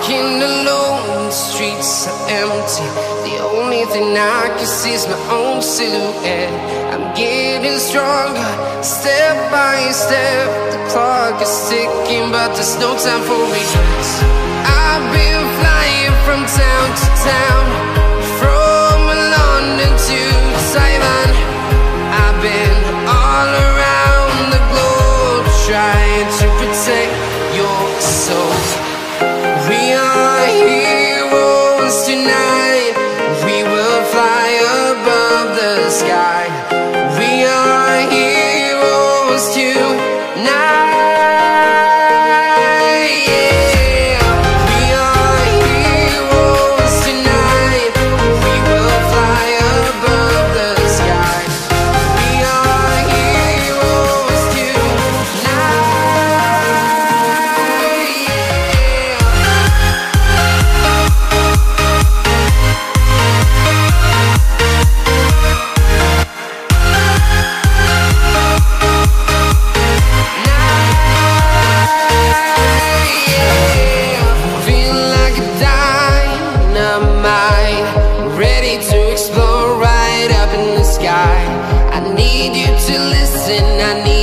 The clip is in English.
walking alone, the streets are empty. The only thing I can see is my own silhouette. I'm getting stronger, step by step. The clock is ticking, but there's no time for regrets. I've been flying from town to town, from London to Taiwan. I've been all around the globe, trying to protect your soul. We are heroes tonight. We will fly above the sky. We are heroes tonight. I need you to listen, I need